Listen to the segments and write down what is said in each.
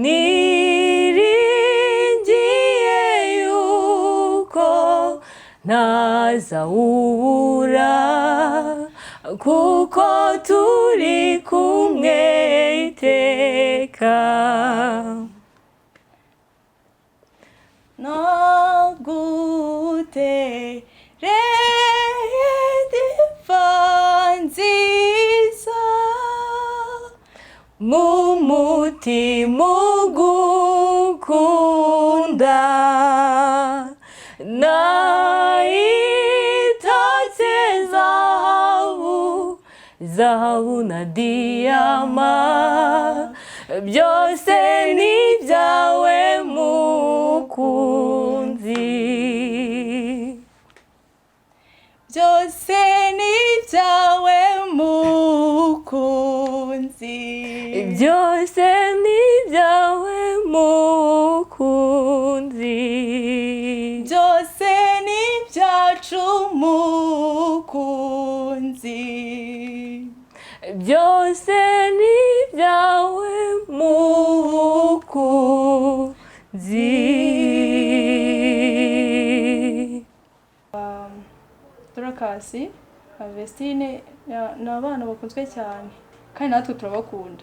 niringiye yuko ntazawubura kuko turi kumwe iteka nagutereye diva nziza mu mutima ugukunda nayitatse zahabu na diyama byose ni ibyawe mukunzi byose ni ibyawe mukunzi byose ni ibyawe mukunzi byose ni ibyacu mukunzi byose ni ibyawe mukunzi Dorcas, Vestine ni abana bakunzwe cyane kandi natwe turabakunda.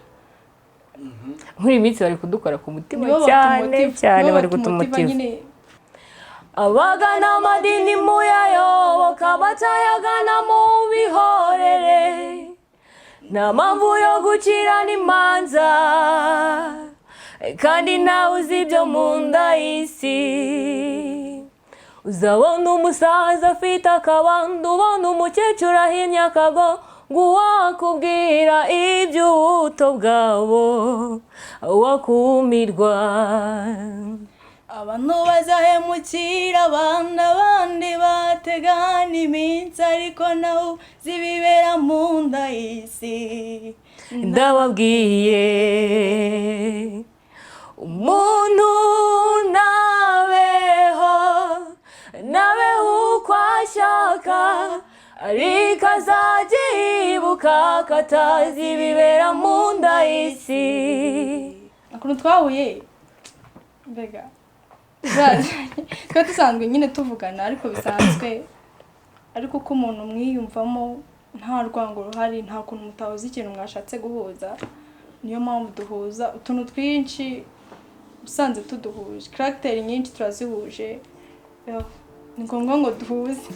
Muri iminsi bari kudukora ku mutima cyane cyane bari kutumotiva. Abagana amadini muyayoboka batayagana mu bihorere nta mpamvu yo gucirana imanza kandi nawe uzi ibyo mu nda y'isi uzabona umusaza afite akabando ubona umukecuru ahinnye akago ngo wakubwira iby'ubuto bwabo wakumirwa abantu bazahemukira abandi bategana iminsi ariko nawe zibibera mu nda y'isi ndababwiye umuntu nabeho uko ashaka ariko azajya yibuka katazi ibibera mu nda y'isi. Ukuntu twahuye mbega twa dusanzwe nyine tuvugana ariko bisanzwe ariko ko umuntu mwiyumvamo nta rwango ruhari nta kuntu mutahuza ikintu mwashatse guhuza niyo mpamvu duhuza utuntu twinshi usanze tuduhuje character nyinshi turazihuje ni ngombwa ngo duhuze.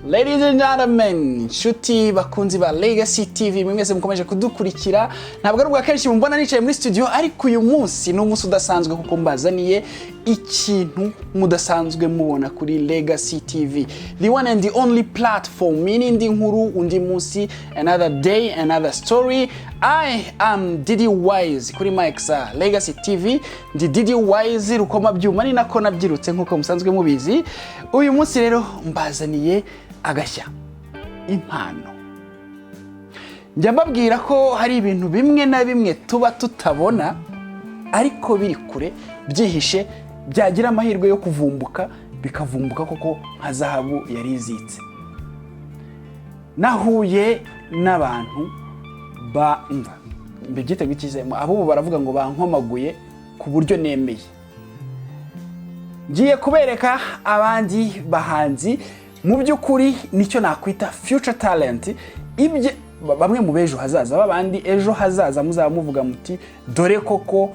Ladies and gentlemen, nshuti bakunzi ba Legacy TV mwese mukomeje kudukurikira. Ntabwo ari ubwa kenshi mumbona nicaye muri studio ariko uyu munsi ni umunsi udasanzwe kuko mbazaniye ikintu mudasanzwe mubona kuri Legacy TV. The one and the only platform indi nkuru undi munsi, another day, another story. I am Didi Wise kuri Mike's Legacy TV. Ndi Didi Wise rukoma byuma ni nako nabyirutse nkuko musanzwe mubizi. Uyu munsi rero mbazaniye agashya impano. Njya mbabwira ko hari ibintu bimwe na bimwe tuba tutabona ariko biri kure byihishe byagira amahirwe yo kuvumbuka bikavumbuka koko nka zahabu yari izitse. Nahuye n'abantu mbegite gukizemo abo baravuga ngo bankomaguye ku buryo nemeye. Ngiye kubereka abandi bahanzi mu byukuri nicyo nakwita future talent, ibye bamwe mu bejo hazaza babandi ejo hazaza muzaba muvuga muti dore koko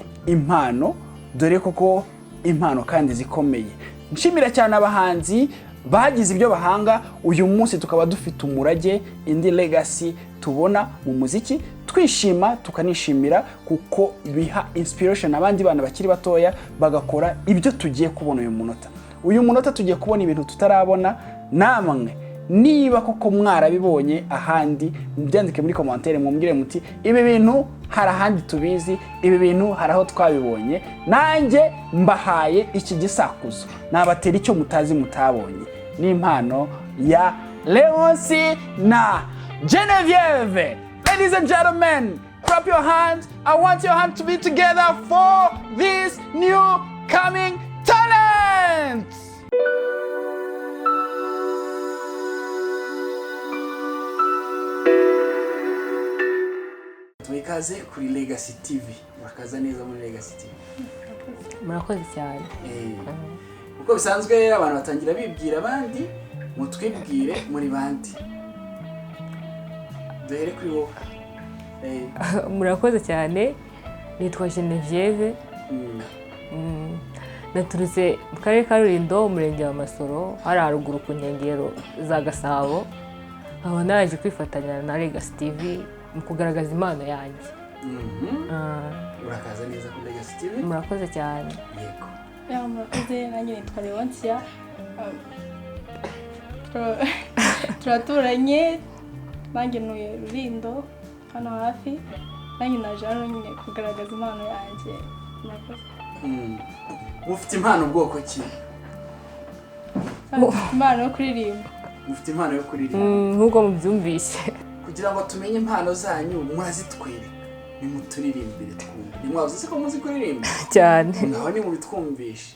impano kandi zikomeye. Nshimira cyane abahanzi bagize ibyo bahanga. Uyu munsi tukaba dufite umurage indi legacy tubona mu muziki, twishima tukanishimira kuko biha inspiration abandi bana bakiri batoya bagakora ibyo tugiye kubona uyu munota tugiye kubona ibintu tutarabona. Namwe niba koko mwarabibonye ahandi mubyandike muri commentaire mumbwire muti ibi bintu hari ahandi tubizi, ibi bintu hari aho twabibonye, nanjye mbahaye iki gisakuzo nabatera icyo mutazi mutabonye. Ni impano ya Leoncie na Genevieve. Ladies and gentlemen, clap your hands. I want your hands to be together for this new coming talent. Twikaze kuri Legacy TV. Murakaza neza muri Legacy TV. murakoze cyane. Uko bisanzwe rero abantu batangira bibwira abandi, mutwibwire muri bandi. Duhere kuri wowe. Murakoze cyane. Nitwa Genevieve. Naturutse mu karere ka Rulindo, umurenge wa Masoro, hari haruguru ku nkengero za Gasabo. Aho naje kwifatanya na Legacy TV mu kugaragaza impano yanjye. Urakaza neza kuri Legacy TV. Murakoze cyane. Yego. Murakoze, nanjye nitwa Leoncie. Turaturanye, nanjye ntuye Rulindo hano hafi. Nanjye naje hano nyine kugaragaza impano yanjye. Murakoze. Mufite impano ubwoko ki? Impano yo kuririmba. Mufite impano yo kuririmba. Nkuko mubyumvise. Kugira ngo tumenye impano zanyu murazitwereka. Ni muturirimbire twumve. Ni mwavuze se ko muzi kuririmba? Cyane. Naho ni mubitwumvishe.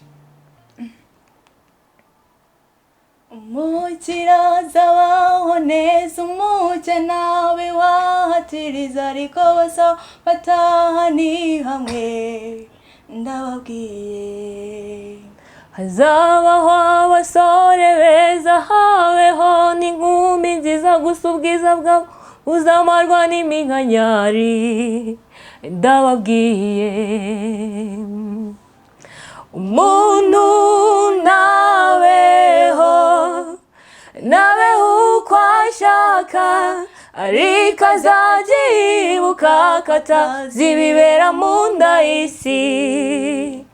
Umukiraza waho neza umuke nawe wahatiriza ariko bose bataha ni hamwe ndababwiye hazabaho abasore beza habeho n'inkumi nziza gusa ubwiza bwabo uzamarwa n'iminkanyari ndababwiye umuntu nabeho uko ashaka ariko azajya yibuka ko atazibibera mu nda y'isi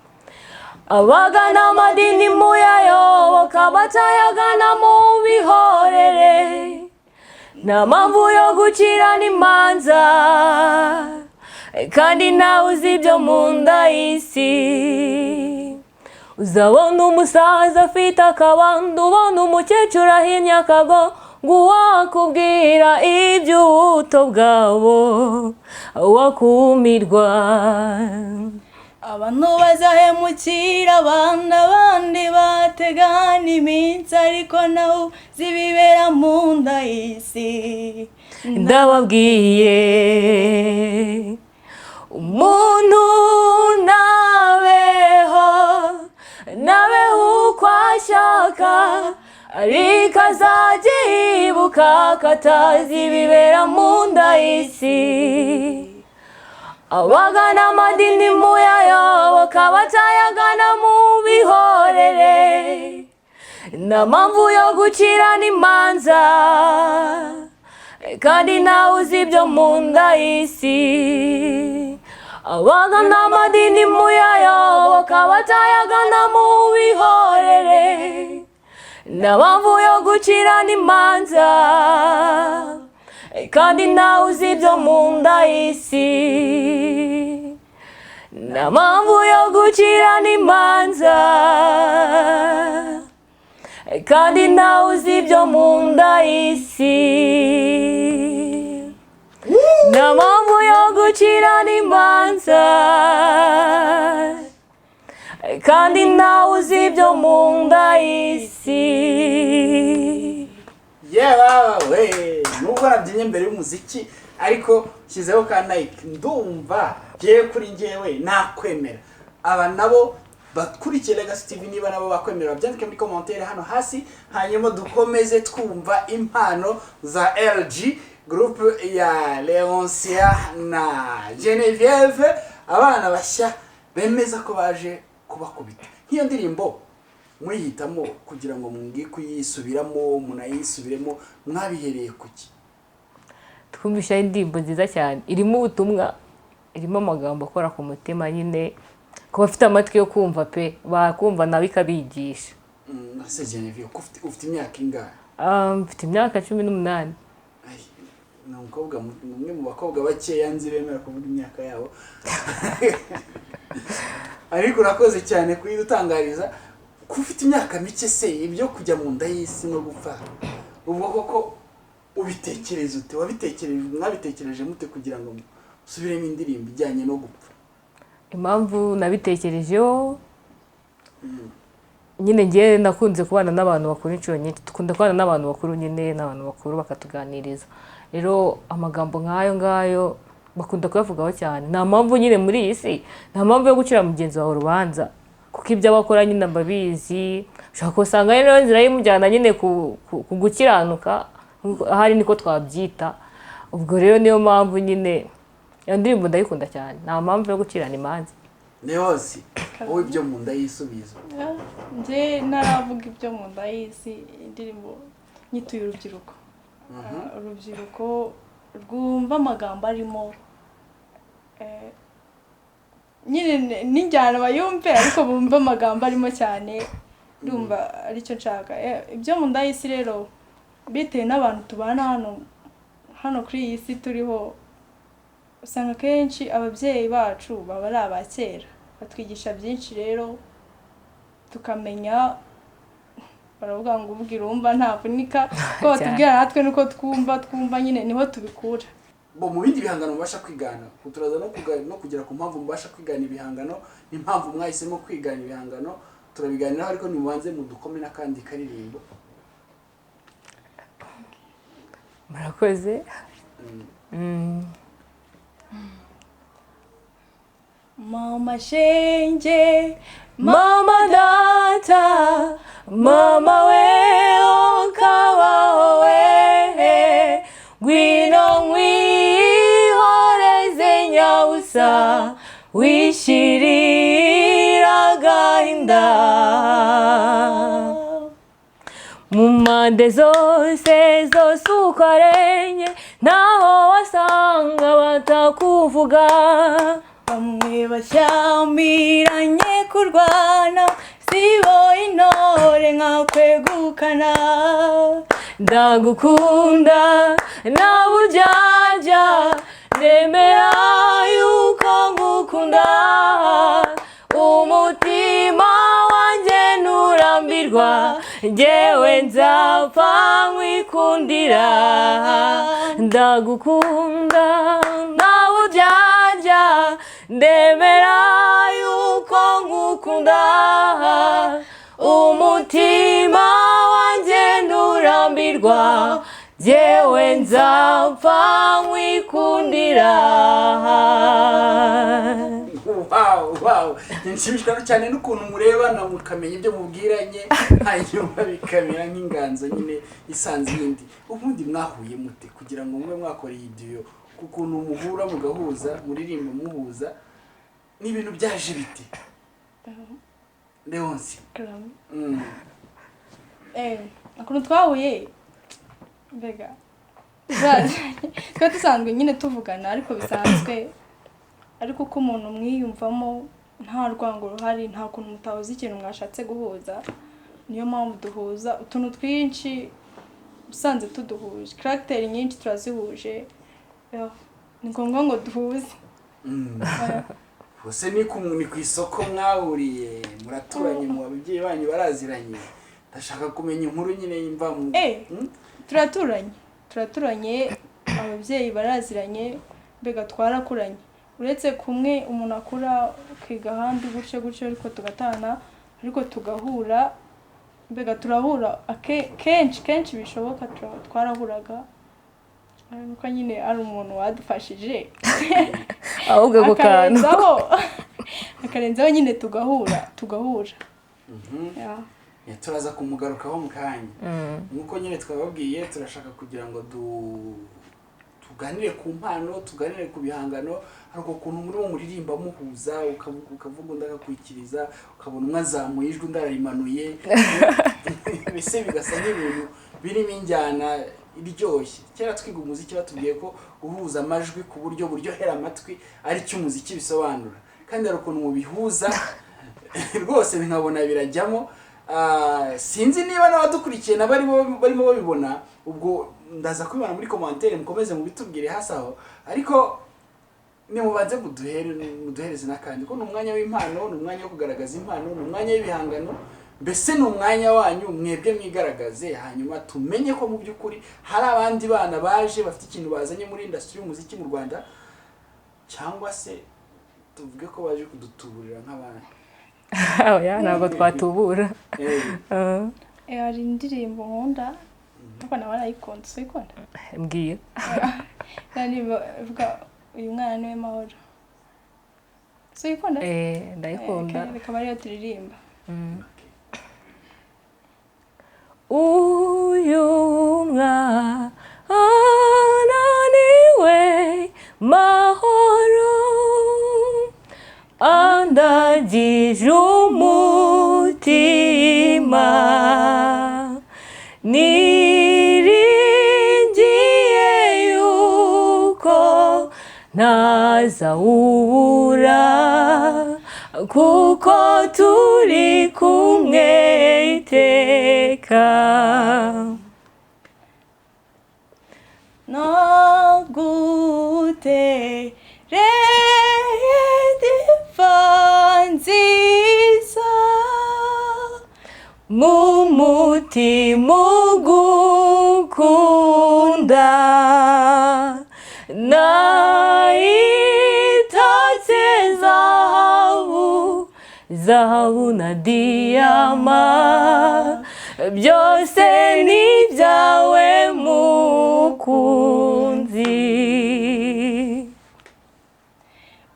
abagana amadini muyayoboka batayagana mu bihorere nta mpamvu yo gucirana imanza kandi nawe uzi ibyo mu nda y'isi uzabona umusaza afite akabando ubona umukecuru ahinnye akago ngo wakubwira iby'ubuto bwabo wakumirwa abantu bazahemukira abandi bategana iminsi ariko nawe zibibera mu nda y'isi ndababwiye umuntu nabeho uko ashaka ariko azajya yibuka ko atazibibera mu nda y'isi abagana amadini muyayoboka batayagana mu bihorere nta mpamvu yo gucirana imanza kandi nawe uzi ibyo mu nda y'isi abagana amadini muyayoboka batayagana mu bihorere nta mpamvu yo gucirana imanza kandi nawe uzi ibyo mu nda y'isi nta mpamvu yo gucirana imanza kandi nawe uzi ibyo mu nda y'isi nta mpamvu yo gucirana imanza kandi nawe uzi ibyo mu nda y'isi. Yewe nubwo nabyinnye mbere y'umuziki ariko shyizeho ka Nike ndumva giye kuri njyewe nakwemera aba nabo bakurikiye Legacy TV niba nabo bakwemera babyandike muri commentaire hano hasi hanyuma dukomeze twumva impano za LG group ya Leoncie na Genevieve abana bashya bemeza ko baje kubakubita nk'iyo ndirimbo muyihitamo kugira ngo mungi kuyisubiramo munayisubiremo mwabihereye kuki twumvisha indirimbo nziza cyane irimo ubutumwa irimo amagambo akora ku mutima nyine ko bafite amatwi yo kumva pe bakumva nawe ikabigisha. Ase Genevieve ufite imyaka ingahe? Mfite imyaka 18. ni umukobwa umwe mu bakobwa bakeya nzi bemera kuvuga imyaka yabo ariko urakoze cyane kuyidutangariza ko ufite imyaka mike se ibyo kujya mu nda y'isi no gupfa ubwo koko ubitekereza ute mwabitekereje mute kugira ngo usubiremo indirimbo ijyanye no gupfa impamvu nabitekerejeho nyine ngiye nakunze kubana n'abantu bakuru inshuro nyinshi dukunda kubana n'abantu bakuru nyine n'abantu bakuru bakatuganiriza rero amagambo nk'ayo ngayo bakunda kuyavugaho cyane nta mpamvu nyine muri iyi si nta mpamvu yo gucira mugenzi wawe urubanza kuko ibyo abakora nyine mbabizi ushobora kusanga rero inzira y'imujyana nyine ku gukiranuka ahari niko twabyita ubwo rero niyo mpamvu nyine iyo ndirimbo ndayikunda cyane nta mpamvu yo gucirana imanza Leoncie wowe ibyo mu nda y'isubizo nje naravuga ibyo mu nda y'isi indirimbo nyituye urubyiruko urubyiruko rwumva amagambo arimo nyine n'injyana bayumve ariko bumva amagambo arimo cyane ndumva aricyo nshaka ibyo mu nda y'isi rero bitewe n'abantu tubana hano kuri iyi si turiho usanga kenshi ababyeyi bacu baba ari abakera batwigisha byinshi rero tukamenya baravuga ngo ubwira umva ntavunika ko batubwira natwe nuko twumva nyine niho tubikura bo mu bindi bihangano mubasha kwigana turaza no kugera ku mpamvu mubasha kwigana ibihangano n'impamvu mwahisemo kwigana ibihangano turabiganiraho ariko nimubanze mudukome n'akandi karirimbo murakoze mama shenge mama data mama we ukaba we ngwino mwihoreze nyabusa wishirira agahinda mu mpande zose ukarenye naho wasanga batakuvuga bamwe bashyamiranye kurwana sibo intore nka kwegukana ndagukunda na buryarya nemera yuko ngukunda umutima wanjye nturambirwa njyewe nzapfa nkwikundira ndagukunda na buryarya ndemera yuko ngukunda umutima wanjye nturambirwa njyewe nzapfa nkwikundira wow nshimishwa cyane n'ukuntu murebana mukamenya ibyo mubwiranye hanyuma bikamera nk'inganzo nyine isanze iyindi ubundi mwahuye mute kugira ngo mube mwakora iyi video kukuntu muhura mugahuza muririmba muhuza n'ibintu byaje biti Leoncie akuntu twahuye mbega twa dusanzwe nyine tuvugana ariko bisanzwe ariko uko umuntu mwiyumvamo nta rwango ruhari nta kuntu mutahuza ikintu mwashatse guhuza niyo mpamvu duhuza utuntu twinshi usanze tuduhuje character nyinshi turazihuje ni ngombwa ngo duhuze bose ni ku isoko mwahuriye muraturanye mu babyeyi banyu baraziranye ndashaka kumenya inkuru nyine yimva mu turaturanye ababyeyi baraziranye mbega twarakuranye uretse kumwe umuntu akura kwiga ahandi gutyo ariko ariko tugahura mbega turahura kenshi bishoboka twarahuraga nuko nyine ari umuntu wadufashije ahubwo ako kantu akarenzaho nyine tugahura turaza kumugarukaho mu kanya nkuko nyine twababwiye turashaka kugira ngo tuganire ku mpano tuganire ku bihangano ariko ukuntu murimo muririmba muhuza ukavuga undi agakurikiriza ukabona umwe azamuye ijwi undi ararimanuye mbese bigasa nk'ibintu birimo injyana iryoshye kera twiga umuziki batubwiye ko guhuza amajwi ku buryo buryohera amatwi ari cyo umuziki bisobanura kandi hari ukuntu mubihuza rwose nkabona birajyamo sinzi niba n'abadukurikiye na barimo babibona, ubwo ndaza kubibona muri commentaire, mukomeze mubitubwire hasi aho, ariko nimubanze muduhereze n'akandi ko ni umwanya w'impano, ni umwanya wo kugaragaza impano, ni umwanya w'ibihangano, mbese ni umwanya wanyu mwebwe mwigaragaze, hanyuma tumenye ko mu by'ukuri hari abandi bana baje bafite ikintu bazanye muri industry y'umuziki mu Rwanda, cyangwa se tuvuge ko baje kudutuburira nk'abandi. Oya, ntabwo twatubura. Hari indirimbo nkunda ariko nawe arayikunze, uyikunda? Mbwiye. Kandi ivuga uyu mwana niwe mahoro. Uyikunda? Ndayikunda. Bikaba ariyo turirimba. Uyu mwana niwe mahoro andagije umutima, niringiye yuko ntazawubura kuko turi kumwe iteka. Nagutereye diva nziza mu mutima ugukunda, nayitatse zahabu na diyama, byose ni ibyawe mukunzi,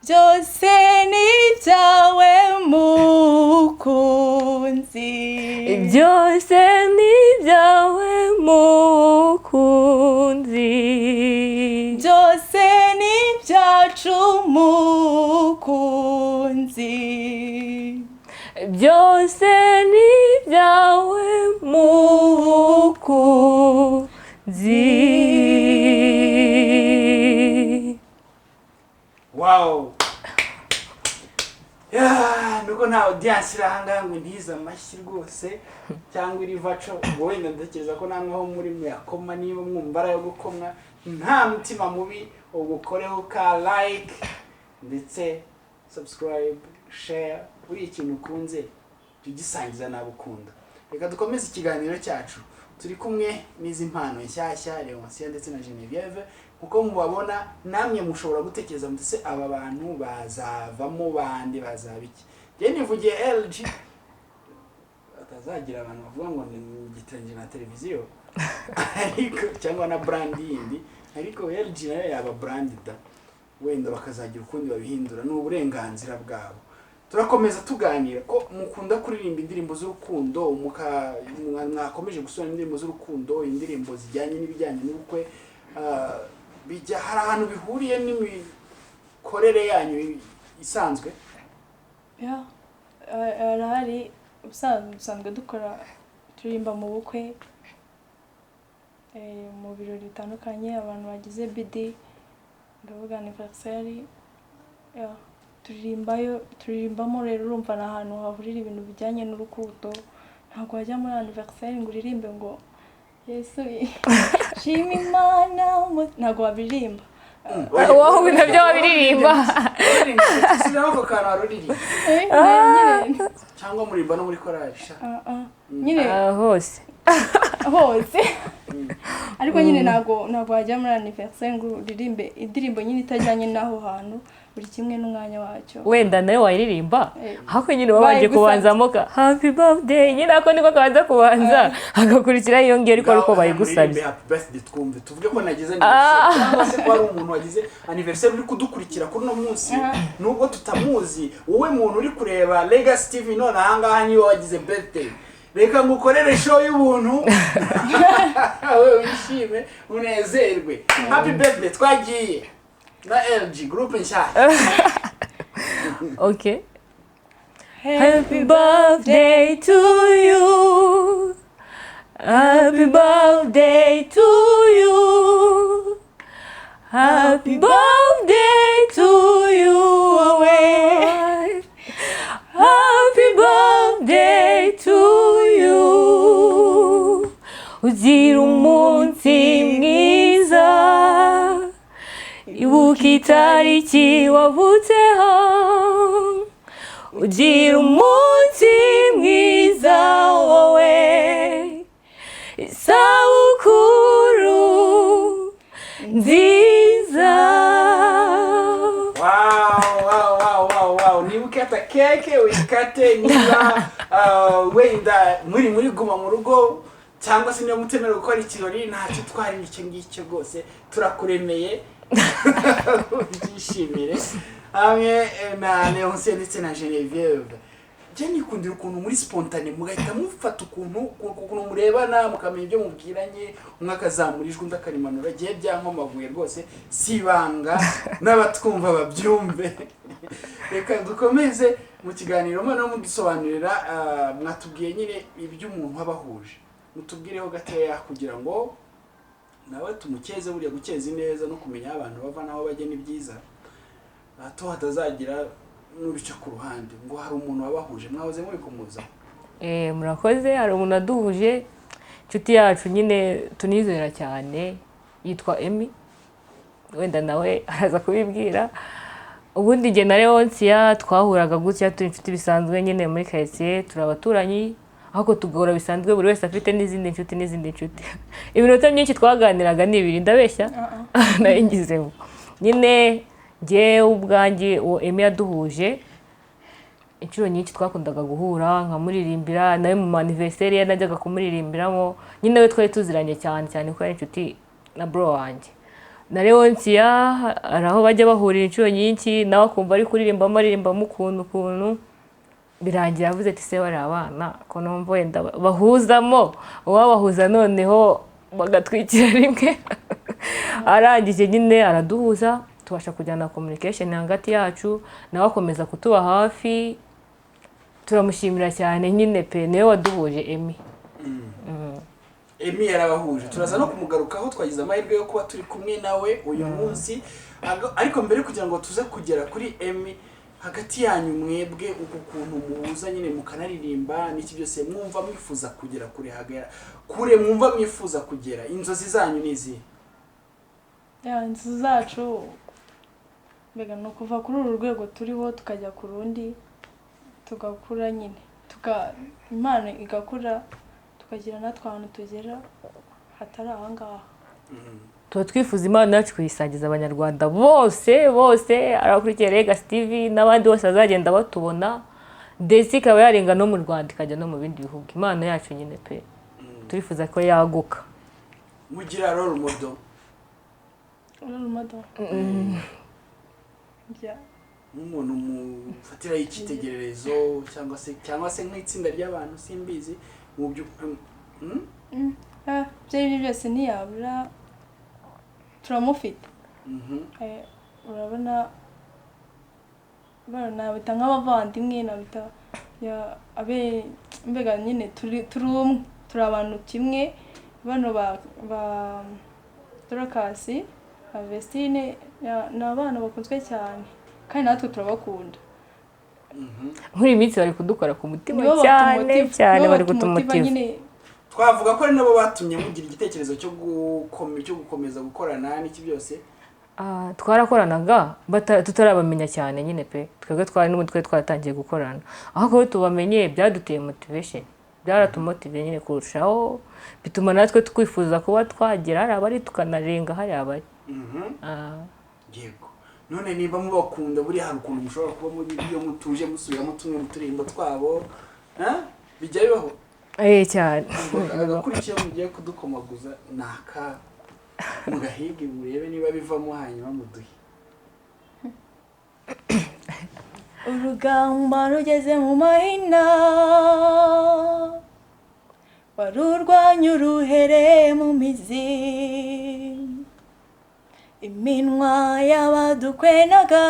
byose ni ibyawe mukunzi, byose ni ibyawe mukunzi, byose ni ibyacu mukunzi, byose ni ibyawe mukunzi. Wow. Nuko nta audience irahanga ngo ntiza amashyi rwose cyangwa iri vaco, wenda ndatekereza ko namwe aho muri muyakoma, niba mwumva yo gukomwa nta mutima mubi, ugukoreho ka like ndetse subscribe, share, buri ikintu ukunze tugisangiza nabukunda. Reka dukomeze ikiganiro cyacu, turi kumwe n'izi mpano nshyashya Leoncie ndetse na Genevieve. Kuko mubabona namwe mushobora gutekereza mutse aba bantu bazavamo bande bazabiki. Je nivugiye LG atazagira abantu bavuga ngo ni gitanje na televiziyo ariko cyangwa na brand yindi, ariko LG nayo yaba brand da, wenda bakazagira ukundi babihindura, n'uburenganzira bwabo. Turakomeza tuganira ko mukunda kuririmba indirimbo z'urukundo, mwakomeje gusubira indirimbo z'urukundo, indirimbo zijyanye n'ibijyanye n'ubukwe, bijya hari ahantu bihuriye n'imikorere yanyu isanzwe. Arahari usanzwe dukora, turirimba mu bukwe, mu birori bitandukanye, abantu bagize BD, ndavuga anniversary, turirimbamo. Rero urumva ni ahantu hahurira ibintu bijyanye n'urukundo. Ntabwo wajya muri anniversary ngo uririmbe ngo Yesu shima Imana, ntabwo wabiririmba. Wowe nabyo wabiririmba. Sinako kana waruririmba. Cyangwa murimba no muri korali sha. Nyine hose. Ariko nyine ntabwo wajya muri anniversary ngo uririmbe indirimbo nyine itajyanye n'aho hantu, buri kimwe n'umwanya wacyo. Wenda nayo wayiririmba, hako nyine babanje kubanzamo ka happy birthday, nyine ako niko kabanza kubanza hagakurikira iyo ngiyo, ariko uko bayigusabye happy birthday twumve tuvuge ko nagize anniversary, cyangwa se ko ari umuntu wagize anniversary uri kudukurikira kuri no munsi, nubwo tutamuzi, wowe muntu uri kureba Legacy TV none ahangaha niyo wagize birthday, reka ngukorere show y'ubuntu wewe wishime unezerwe. Happy birthday twagiye na LG group nshyashya. Okay. Happy birthday to you. Happy birthday to you. Happy birthday to you. Happy birthday to you. itariki wavutseho, ugira umunsi mwiza wowe, isabukuru nziza. Wow, niba ukata keke uyikate, niba wenda muri guma mu rugo cyangwa se niba mutemera gukora ikirori ntacyo twari nicyo ngicyo rwose turakuremeye. Byishimire hamwe na Leoncie ndetse na Genevieve. Jenny kundira ukuntu muri spontane mugahita mufata ukuntu murebana mukamenya ibyo mubwiranye, umwe akazamurijwe undi akarimanura, gihe byankomaguye rwose sibanga n'abatwumva babyumve. Reka dukomeze mu kiganiro mano mudusobanurira, mwatubwiye nyine ibyo umuntu abahuje, mutubwireho gateya kugira ngo nawe tumukeze, buriya gukeza neza no kumenya abantu bava naho bajye ni byiza, hato hatazagira n'ubica ku ruhande ngo hari umuntu wabahuje. Mwahoze muri kumuza? Murakoze. Hari umuntu aduhuje, inshuti yacu nyine tunizera cyane, yitwa Emmy, wenda nawe araza kubibwira. Ubundi jye na Leoncie twahuraga gutya turi inshuti bisanzwe nyine muri quartier, turabaturanyi, ahubwo tugahora bisanzwe, buri wese afite n'izindi nshuti. Iminota myinshi twaganiraga ni ibiri, ndabeshya nayingizeho. Nyine jye ubwanjye uwo Emmy yaduhuje, inshuro nyinshi twakundaga guhura nkamuririmbira, nawe mu anniversaire ye najyaga kumuririmbiramo. Nyine we twari tuziranye cyane ko ari inshuti na bro wanjye. Na Leoncie araho bajya bahurira inshuro nyinshi, nawe akumva ari kuririmbamo ukuntu birangira avuze ati se bari abana ko numva wenda bahuzamo, uwabahuza noneho bagatwikira rimwe. Arangije nyine araduhuza, tubasha kujyana communication hagati yacu, nawe akomeza kutuba hafi. Turamushimira cyane nyine pe, niwe waduhuje Emmy. Emmy yarabahuje, turaza no kumugarukaho. Twagize amahirwe yo kuba turi kumwe nawe uyu munsi, ariko mbere kugira ngo tuze kugera kuri Emmy, hagati yanyu mwebwe uko kuntu muhuza nyine mukanaririmba n'iki byose, mwumva mwifuza kugera kure mwumva mwifuza kugera, inzozi zanyu nizi? Inzozi zacu mbega no kuva kuri uru rwego turiho tukajya ku rundi, tugakura nyine, Imana igakura, tukagira natwe ahantu tugera hatari ahangaha. Tuba twifuza Imana yacu kuyisangiza abanyarwanda bose, abakurikira Legacy TV n'abandi bose bazagenda batubona, ndetse ikaba yarenga no mu Rwanda ikajya no mu bindi bihugu. Imana yacu nyine pe, turifuza ko yaguka. Mugira role model? Umuntu mufatira icyitegererezo cyangwa se nk'itsinda ry'abantu simbizi mu byo byose ntiyabura, turamufite. Urabona nabita nk'abavandimwe, nabita mbega nyine turi umwe, turi abantu kimwe. Bano ba Dorcas, Vestine ni abana bakunzwe cyane kandi natwe turabakunda. Muri iminsi bari kudukora ku mutima cyane, bari kutumutiva. Twavuga ko ari nabo batumye mugira igitekerezo cyo gukomeza gukorana n'iki byose. Twarakoranaga tutarabamenya cyane nyine pe, twebwe twari twaratangiye gukorana, ahubwo tubamenye byaduteye motivation, byaratumotive nyine kurushaho, bituma natwe twifuza kuba twagera hari abari tukanarenga hari abari. Yego, none niba mubakunda, buri hari ukuntu mushobora kuba muri iyo mutuje musubiramo tumwe mu turimbo twabo, bijya bibaho? Cyane. Agakurikiye mugiye kudukomaguza naka mugahige murebe niba bivamo hanyuma muduhe. Urugamba rugeze mu mahina, warurwanya uruhere mu mizi, iminwa y'abadukwenaga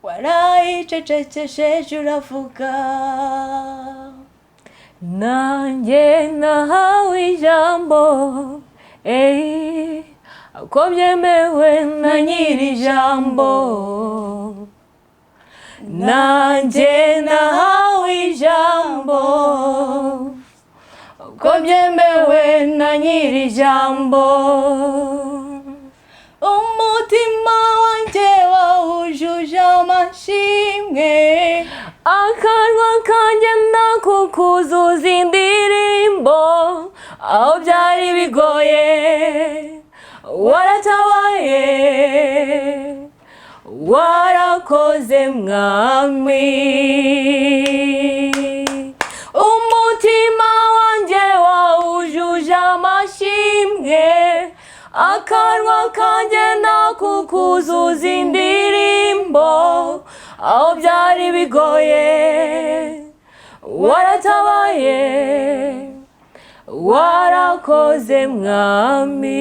warayicecekesheje uravuga, nanjye nahawe ijambo, uko byemewe na nyiri ijambo, nanjye nahawe ijambo, uko byemewe na nyiri ijambo. umutima wanjye wawujuje amashimwe, akanwa kanjye ndakukuzuza indirimbo, aho byari bigoye waratabaye, warakoze mwami. Umutima wanjye wawujuje amashimwe, akanwa kanjye ndakukuzuza indirimbo, aho byari bigoye waratabaye, warakoze mwami.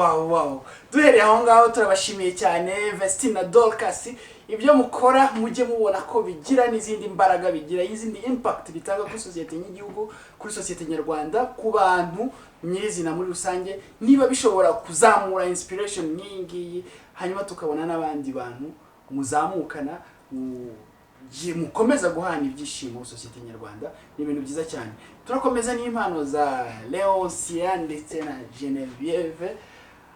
Wow. Duhereye aho ngaho turabashimiye cyane Vestine na Dorcas. Ibyo mukora mujye mubona ko bigira n'izindi mbaraga, bigira izindi impact bitanga kuri society y'igihugu, kuri society nyarwanda, ku bantu nyirizina muri rusange, niba bishobora kuzamura inspiration nyingi, hanyuma tukabona n'abandi bantu muzamukana mukomeza guhana ibyishimo society nyarwanda. Ni ibintu byiza cyane. Turakomeza n'impano za Leoncie ndetse na Genevieve,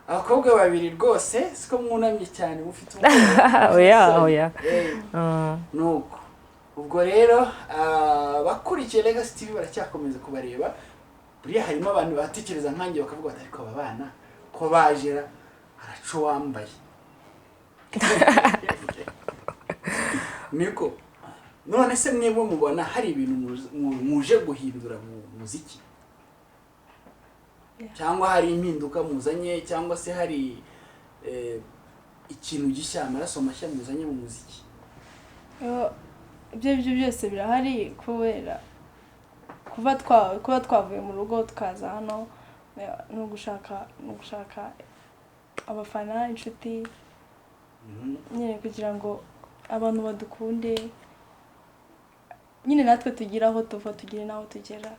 abakobwa babiri rwose siko mwunamye cyane mufite oya nuko ubwo rero bakurikiye Legacy TV baracyakomeza kubareba. Buriya harimo abantu batekereza nkanjye bakavuga bati ariko aba bana ko bajera araco wambaye niko none se mwebwe mubona hari ibintu muje guhindura mu muziki, cyangwa hari impinduka muzanye, cyangwa se hari ikintu gishya, amaraso mashya muzanye mu muziki? ibyo byose birahari, kubera kuba twavuye mu rugo tukaza hano no gushaka abafana, inshuti, nyine kugira ngo abantu badukunde, nyine natwe tugire aho tuva, tugire n'aho tugera.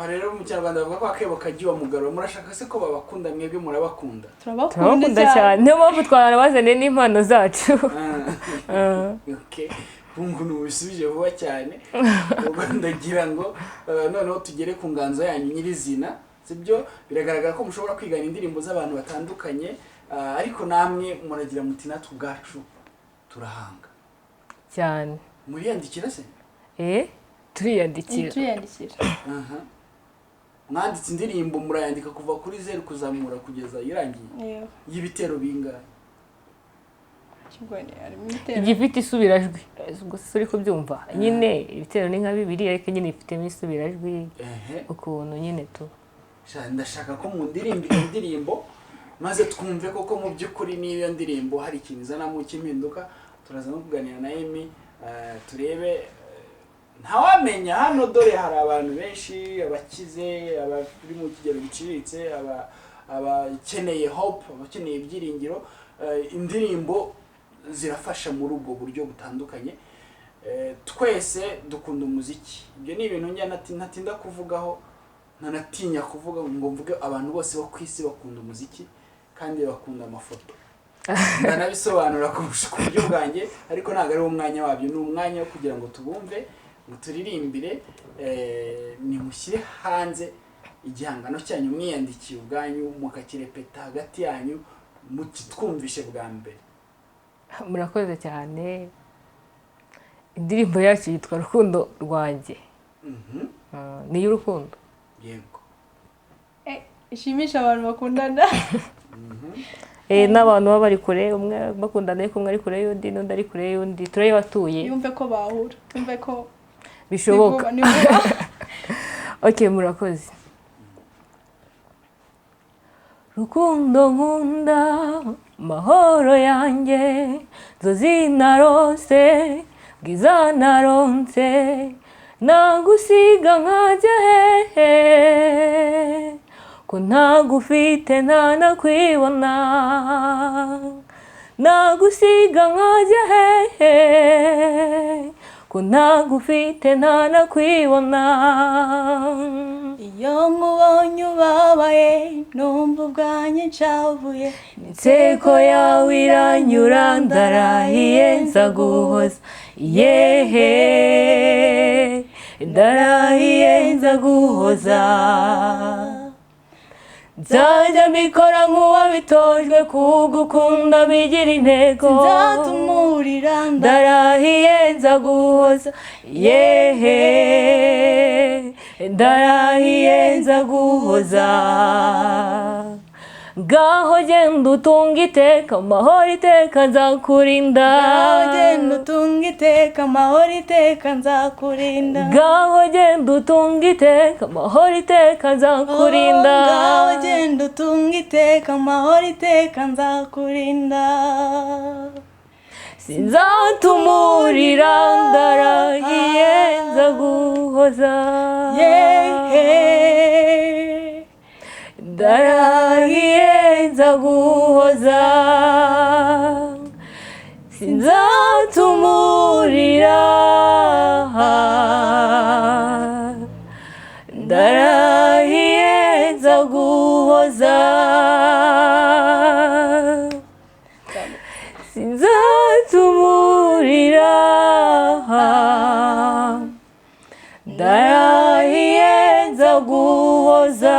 Rero mu Kinyarwanda bavuga ko akebo kagiye mugaro. Murashaka se ko babakunda? Mwebwe murabakunda? Turabakunda cyane, niyo mpamvu twarabazaniye n'impano zacu. Okay, bungu nubisubije vuba cyane. Ubwo ndagira ngo noneho tugere ku nganzo yanyu nyirizina, sibyo? Biragaragara ko mushobora kwigana indirimbo z'abantu batandukanye, ariko namwe muragira muti natwe ubwacu turahanga cyane. Muriyandikira se? Turiyandikira. Mwanditse indirimbo murayandika kuva kuri 0 kuzamura kugeza irangiye? Y'ibitero bingahe? Igifite isubirajwi, ubwo suri kubyumva nyine ibitero ni nka 2 ariko nyine ifitemo isubirajwi ukuntu nyine tu. Ndashaka ko mu indirimbo maze twumve koko mu by'ukuri niyo ndirimbo hari ikintu izanamo cy'impinduka. Turaza no kuganira na Emi turebe, ntawamenya hano dore hari abantu benshi, abakize, abari mu kigero giciriritse, abakeneye hope, abakeneye ibyiringiro. Indirimbo zirafasha muri ubwo buryo butandukanye. Twese dukunda umuziki, ibyo ni ibintu njya natinda kuvugaho, ntanatinya kuvuga ngo mvuge abantu bose bo kwisi bakunda umuziki kandi bakunda amafoto. Ndanabisobanura ku buryo bwanjye, ariko ntabwo ari umwanya wabyo, ni umwanya wo kugira ngo tubumve, ngo turirimbire, nimushyire hanze igihangano cyanyu mwiyandikiye ubwanyu, mukakirepeta hagati yanyu, mukitwumvishe bwa mbere. Murakoze cyane. Indirimbo yacu yitwa Rukundo Rwanjye. Ni y'urukundo. Yego. Ishimisha abantu bakundana. N'abantu baba bari kure, umwe bakundana ariko umwe ari kure y'undi n'undi ari kure y'undi, turayibatuye. Yumve ko bahura, yumve ko bishoboka. Okay, murakoze. Rukundo nkunda, mahoro yanjye, nzozi narose, bwiza naronse, nagusiga nkajya hehe, ko ntagufite ntanakwibona, nagusiga nkajya hehe, ko ntagufite ntanakwibona. Iyo nkubonye ubabaye numva ubwanjye nshavuye, inseko yawe iranyura ndarahiye nza guhoza yehe, ndarahiye nza guhoza nzajya mbikora nk'uwabitojwe kugukunda bigira intego nzatumurira ndarahiye nza guhoza yehe ndarahiye nza guhoza ngaho genda utunga iteka amahoro iteka nzakurinda genda utunga iteka amahoro iteka nzakurinda ngaho genda utunga iteka amahoro iteka nzakurinda ngaho genda utunga iteka amahoro iteka nzakurinda sinzatumurira ndarahiye nza guhoza ndarahiye nza guhoza sinzatumurira ndarahiye nza guhoza sinzatumurira ndarahiye nza guhoza.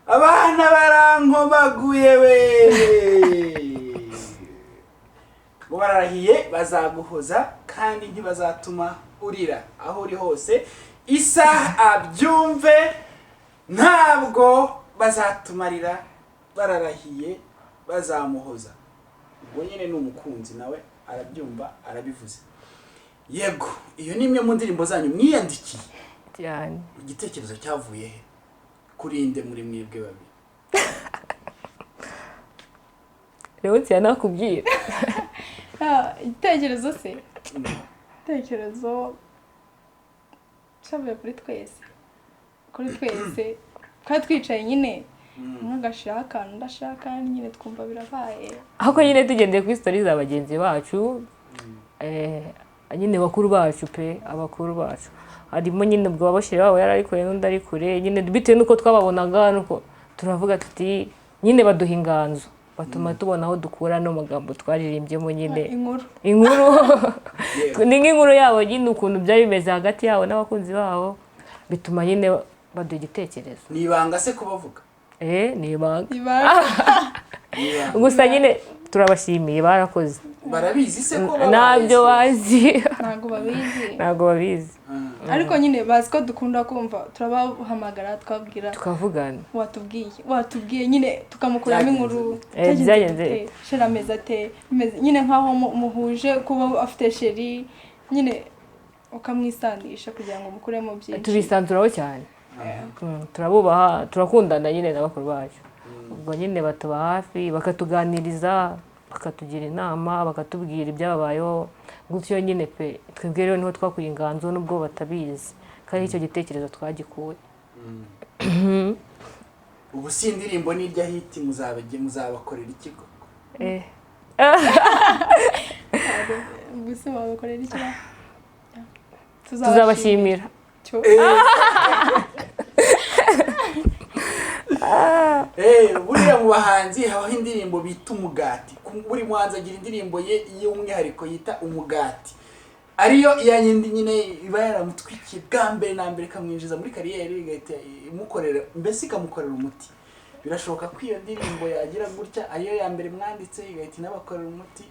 Abana barankobaguye we ngo bararahiye bazaguhoza kandi ntibazatuma urira aho uri hose isa abyumve ntabwo bazatumarira bararahiye bazamuhoza ubwo nyine ni umukunzi nawe arabyumva arabivuze yego iyo ni imwe mu ndirimbo zanyu mwiyandikiye cyane igitekerezo cyavuye he kurinde muri mwebwe babiri Leoncie nakubwira igitekerezo se igitekerezo cyavuye kuri twese twari twicaye nyine umwe agashiraho akantu ndashaka nyine twumva birabaye ahubwo nyine tugendeye kuri stories za bagenzi bacu nyine bakuru bacu abakuru bacu harimo nyine ubwo babashira babo yari ari kure n'undi ari kure nyine bitewe nuko twababonaga nuko turavuga tuti nyine baduha inganzo batuma tubona aho dukura no magambo twaririmbyemo nyine inkuru ni nk'inkuru yabo nyine ukuntu byari bimeze hagati yabo n'abakunzi babo bituma nyine baduha igitekerezo ni ibanga se kubavuga ni ibanga gusa nyine turabashimiye barakoze barabizi se ko ntabyo bazi ntabwo babizi ariko nyine bazi ko dukunda kumva turabahamagara twabwira tukavugana watubwiye nyine tukamukuramo inkuru byagenze sheri ameze ate nyine nk'aho muhuje kuba afite sheri nyine ukamwisandisha kugira ngo mukuremo byinshi tubisanzuraho cyane turabubaha turakundana nyine na bakuru bacu ubwo nyine batuba hafi bakatuganiriza bakatugira inama bakatubwira ibyababayeho gutyo nyine pe twebwe rero niho twakuye inganzo nubwo batabizi kandi icyo gitekerezo twagikuye ubu si indirimbo n'irya hiti muzabakorera ikigo ubuse babakorera iki tuzabashimira buriya mu bahanzi habaho indirimbo bita umugati buri muhanzi agira indirimbo ye y'umwihariko yita umugati ariyo iyanyindi nyine iba yaramutwikiye bwa mbere na mbere ikamwinjiza muri kariyeri igahita imukorera mbese ikamukorera umuti birashoboka ko iyo ndirimbo yagira gutya ariyo ya mbere mwanditse igahita inabakorera umuti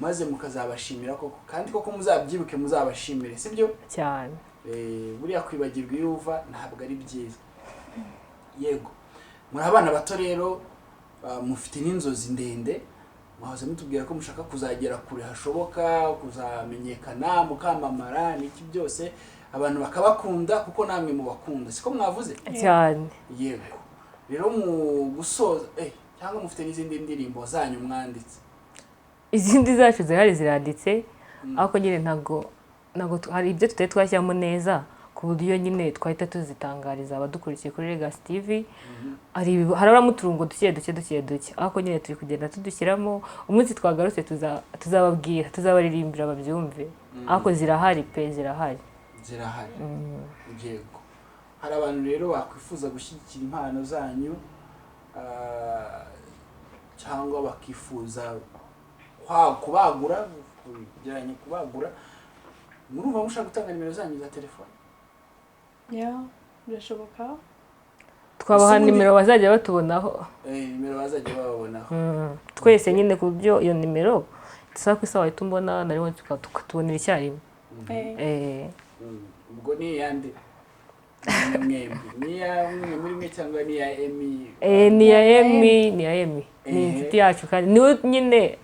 maze mukazabashimira koko kandi koko muzabyibuke muzabashimire sibyo cyane buriya kwibagirwa iyo uva ntabwo ari byiza yego muri abana bato rero mufite n'inzozi ndende mwahoze mutubwira ko mushaka kuzagera kure hashoboka kuzamenyekana mukamamara n'iki byose abantu bakabakunda kuko namwe mubakunda siko mwavuze cyane yego rero mu gusoza cyangwa mufite n'izindi ndirimbo zanyu mwanditse izindi zacu zirahari ziranditse ariko nyine ntabwo hari ibyo tutari twashyiramo neza ku buryo nyine twahita tuzitangariza abadukurikiye kuri Legacy TV. Harabamo uturungo duke ariko nyine turi kugenda tudushyiramo. Umunsi twagarutse tuzababwira, tuzabaririmbira babyumve, ariko zirahari. Yego, hari abantu rero bakwifuza gushyigikira impano zanyu cyangwa bakifuza kubagura, kujyanye kubagura, murumva mushaka gutanga nimero zanyu za telefone? Birashoboka. Twabaha nimero bazajya batubonaho. Nimero bazajya babonaho. Twese nyine ku buryo iyo nimero dusaba ku isaha itumbona na Leoncie tukatubonera icyarimwe. Ubwo ni yande? Ni ya muri mwe cyangwa ni ya Emi? Ni ya Emi. Ni inshuti yacu kandi niwe nyine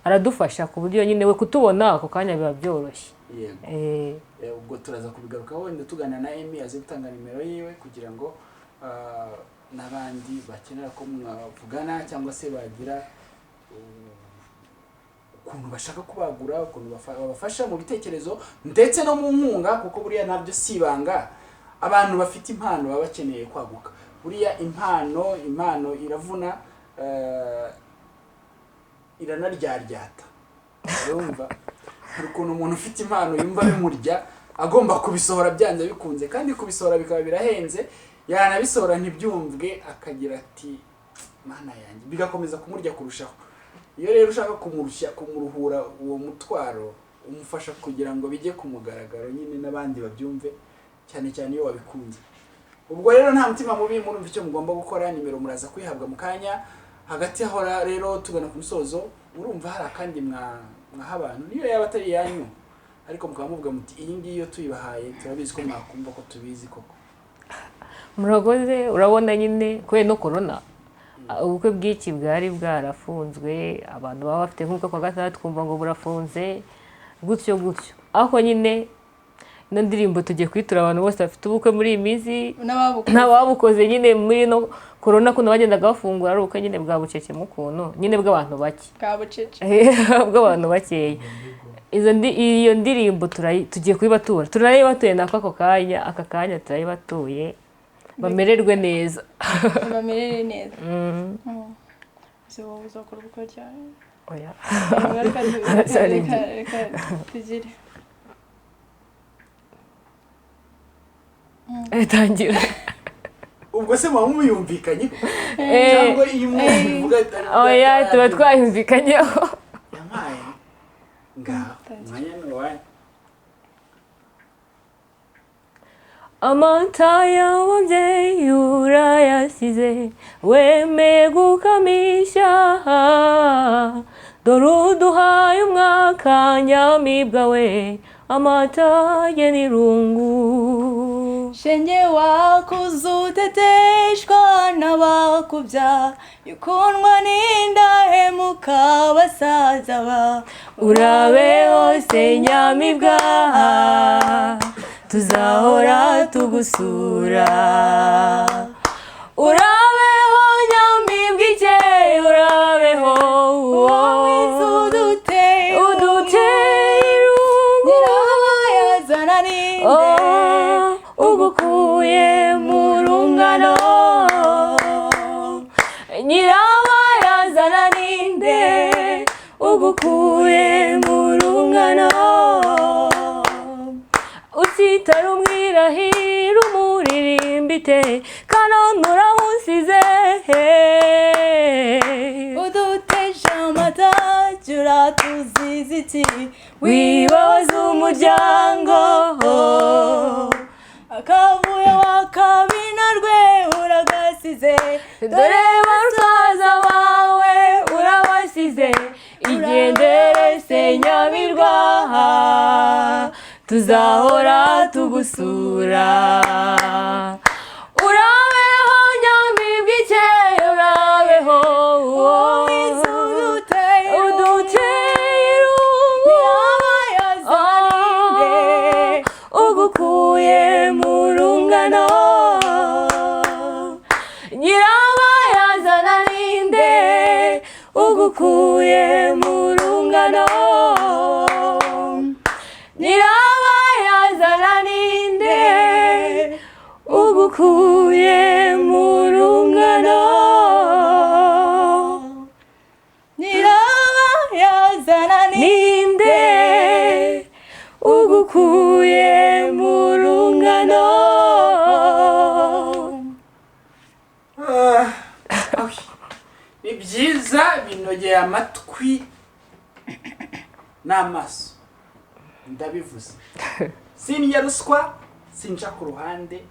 aradufasha ku buryo nyine we kutubona ako kanya biba byoroshye. Yego. Ubwo turaza kubigarukaho wenda tugana na Emi aze gutanga nimero yiwe kugira ngo n'abandi bakenera ko mwavugana cyangwa se bagira ukuntu bashaka kubagura, ukuntu babafasha mu bitekerezo ndetse no mu nkunga, kuko buriya nabyo sibanga. Abantu bafite impano baba bakeneye kwaguka. Buriya impano iravuna, iranaryaryata. Urumva? Hari ukuntu umuntu ufite impano yumva bimurya, agomba kubisohora byanze bikunze, kandi kubisohora bikaba birahenze, yanabisohora ntibyumvwe akagira ati mana yanjye, bigakomeza kumurya kurushaho. Iyo rero ushaka kumuruhura uwo mutwaro, umufasha kugira ngo bijye ku mugaragaro nyine n'abandi babyumve, cyane cyane iyo wabikunze. Ubwo rero nta mutima mubi, murumva icyo mugomba gukora. Nimero muraza kwihabwa mu kanya. Hagati aho rero tugana ku musozo, urumva hari akandi mwaha abantu niyo yaba atari yanyu, ariko mukaba muvuga muti iyi ngiyi iyo tuyibahaye turabizi ko mwakumva ko tubizi koko. Murakoze. Urabona nyine kubera no corona, ubukwe bw'iki bwari bwarafunzwe, abantu baba bafite nk'uko kwa gatandatu twumva ngo burafunze gutyo. Ariko nyine ino ndirimbo tugiye kwitura abantu bose bafite ubukwe muri iyi minsi n'ababukoze nyine muri no corona, kuno bagendaga bafungura ari ubukwe nyine bwa bucece mu kuntu nyine bw'abantu bake, bw'abantu bakeya. Iyo ndirimbo tugiye kuyibatura, turayibatuye nako aka kanya turayibatuye, bamererwe neza. Bamerere neza. So uzakora ubukwe cyane. Oya. Tugire. Tangira. Ubwo se mwa muyumvikanye cyangwa iyo muvuga oya tuba twayumvikanyeho. Yamaye ngaho mwanya n'uwaye. Amata y'ababyeyi urayasize, wemeye gukamisha, dore uduhaye umwaka nyamibwa we, amata ye n'irungu. Shenge wakuze uteteshwa n'abakubya, ukundwa n'indahemuka basaza ba, urabe hose nyamibwa, tuzahora tugusura. Urabeho nyamibwa ikeye, urabeho uduteye irungu, nyirabayazana ninde ugukuye mu rungano, nyirabayazana ninde ugukuye mu rungano. Utitari umwirahira umuririmbite, kanone uramusize, uduteje amata uratuziza iki, wibabaza umuryango, akavuyo wakabina rwe uragasize, dore basaza bawe urabasize, igendere se nyamirwa, tuzahora tugusura. Urabeho nyamibwa ikeye, urabeho uduteye irungu, ugukuye mu rungano, nyirabayazana ninde ugukuye mu rungano, nyirabayazana ninde ugukuye mu rungano. Ni byiza binogeye amatwi n'amaso, ndabivuze. Sinjya ruswa, sinca ku ruhande,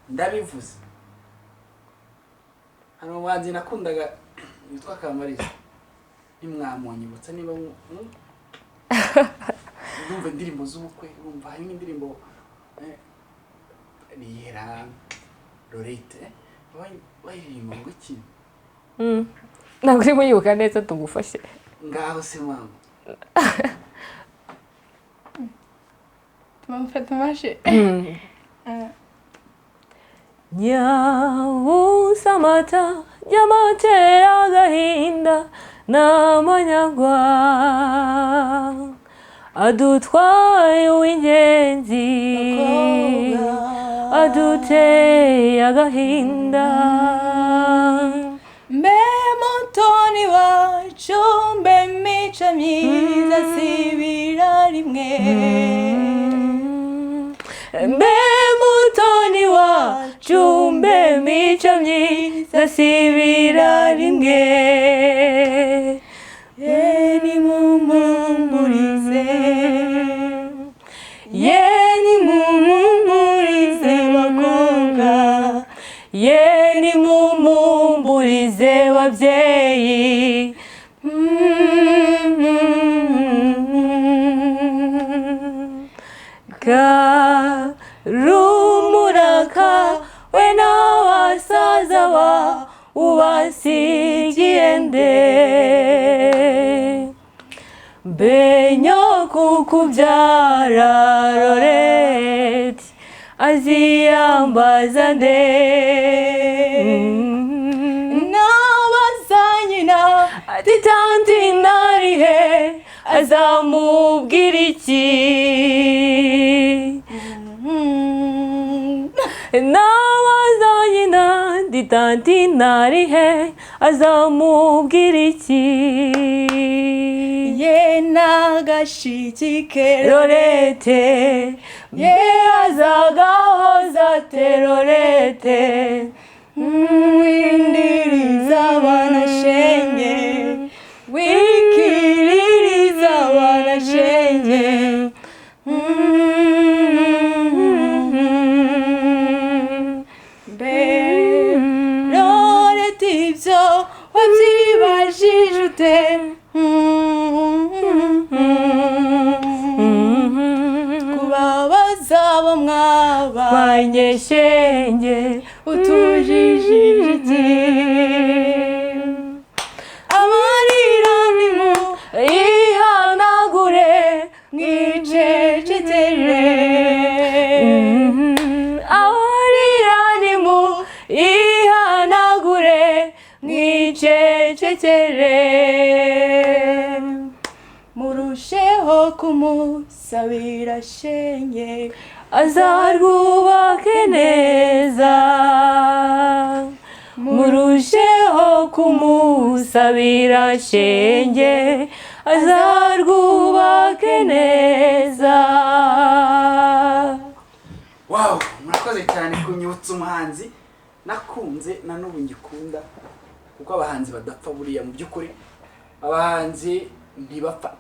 ndabivuze. Hano umuhanzi nakundaga yitwa Kamariza, nimwamwanyibutsa niba numva indirimbo z'ubukwe, numva harimo indirimbo Nihera Lorette wayiririmba ngo iki? Ntabwo urimo yibuka neza, tugufashe. Ngaho se mama. Tumufashe. Nyawusamata y'amatera agahinda n'amanyagwa, adutwaye uw'ingenzi, aduteye agahinda. Mbe mutoni wacu, mbe mico myiza sibira rimwe. Mbe mutoni wacu, mbe mico myiza sibira rimwe. Nimumumburize, nimumumburize bakobwa, nimumumburize babyeyi. Karumuraka we n'abasaza ba ubasigiye nde? Mbe nyoko kubyara Lorette aziyambaza nde? Nabaza nyina ati tanti narihe azamubwira iki? Nabaza nyina ati tanti narihe azamubwira iki? ye nagashikike Lorette ye azagahoza te Lorette, windiriza banashenge, wikiririza banashenge. Mbe Lorette ibyo wabyibajije ute? Kubabaza abo mwabanye shenge utujijije iki? Amarira nimu ihanagure mwicecekere. Amarira nimu ihanagure mwicecekere. Murusheho kumusabira shenge, azarwubake neza. Murusheho kumusabira shenge, azarwubake neza. Wow, murakoze cyane kunyibutsa umuhanzi nakunze na n'ubu ngikunda, kuko abahanzi badapfa buriya mu by'ukuri. Abahanzi ntibapfa.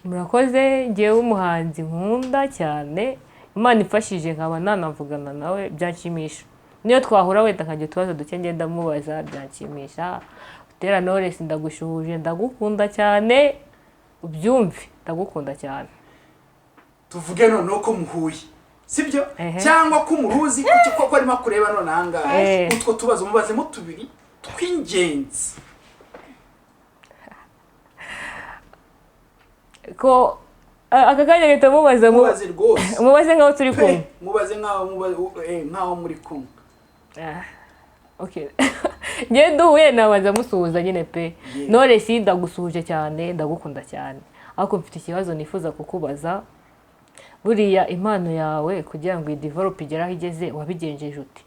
Murakoze, ngewe umuhanzi nkunda cyane, Imana ifashije nkaba nanavugana nawe byanshimisha. Niyo twahura wenda nkagira utubazo duke ngenda mubaza byanshimisha. Utera Knowless ndagushuhuje, ndagukunda cyane, ubyumve ndagukunda cyane. Tuvuge noneho ko muhuye, sibyo? Cyangwa ko muruzi ko arimo kureba none ahangaha. Utwo tubazo mubazemo tubiri tw'ingenzi. Ko aka kanya gahita mubaze rwose, mubaze nkaho turi kumwe, mubaze nkaho muri kumwe. Okay. Ngiye duhuye nabanza musuhuza nyine pe. Knowless ndagusuhuje cyane, ndagukunda cyane. Ariko mfite ikibazo nifuza kukubaza. Buriya impano yawe kugira ngo i-develop igere aho igeze wabigenjeje ute?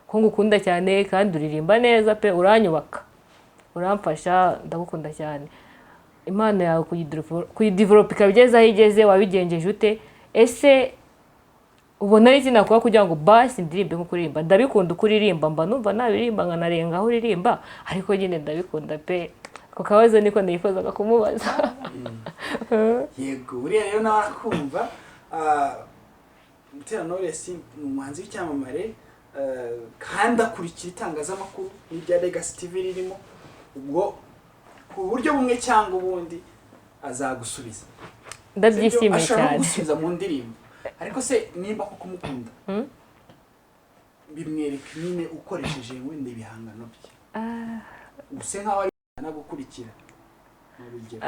Ko ngukunda cyane kandi uririmba neza pe, uranyubaka, uramfasha, ndagukunda cyane. impano yawe kuyidevelopa ikabigeza aho igeze wabigenjeje ute ese ubona ari ikina kuba kugira ngo basi ndirimbe nko kuririmba ndabikunda uko uririmba mba numva nabiririmba nkanarenga aho uririmba ariko nyine ndabikunda pe ako kabazo niko nifuzaga kumubaza yego buriya rero nawe arakumva Knowless ni umuhanzi w'icyamamare kandi akurikira itangazamakuru n'irya Legacy TV ririmo ubwo ku buryo bumwe cyangwa ubundi azagusubiza ndabyishimiye ashaka cyane gusubiza mu ndirimbo ariko se nimba ko kumukunda bimwereka nyine ukoresheje wenda ibihangano bye use nkaho ari nagukurikira urugero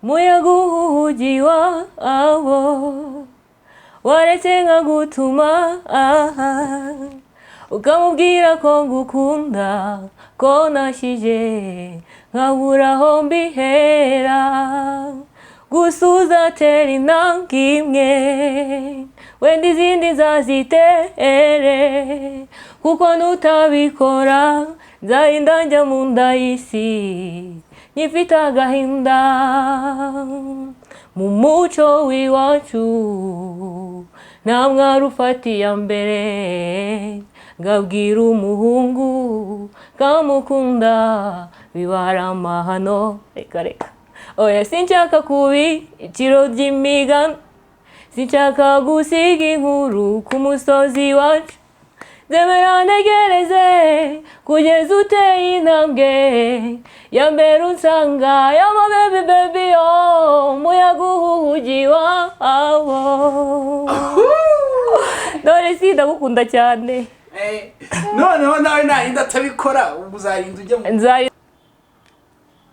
muyaga uhugiwa abo waretse nkagutuma ukamubwira ko ngukunda ko nashyije nkabura aho mbihera gusa uzatera intambwe imwe wenda izindi zazitere kuko nutabikora nzarinda njya mu nda y'isi nyifite agahinda mu muco w'iwacu nta mwari ufatiye mbere ngabwira umuhungu kamukunda bibara amahano reka oya sinshaka kubi ikiro by'imigano sinshaka gusiga inkuru ku musozi wacu zemera ntegereze kugeza uteye intambwe ya mbere unsanga yama baby yo muyaga uhugiwa abo Knowless ndagukunda cyane noneho nawe narinda atabikora ubu uzarinda ujya mu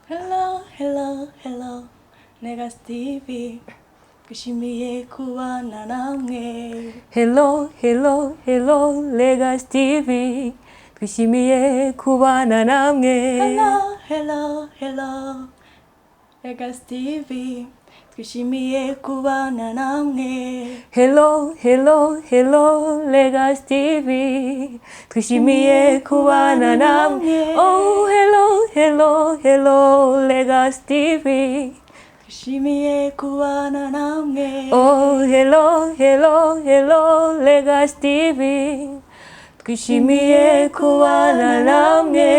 hello Legacy TV twishimiye kubana namwe hello Legacy TV twishimiye kubana namwe hello Legacy TV twishimiye kubana namwe hello Legacy TV twishimiye kubana namwe oh hello Legacy TV twishimiye kubana namwe oh hello Legacy TV twishimiye kubana namwe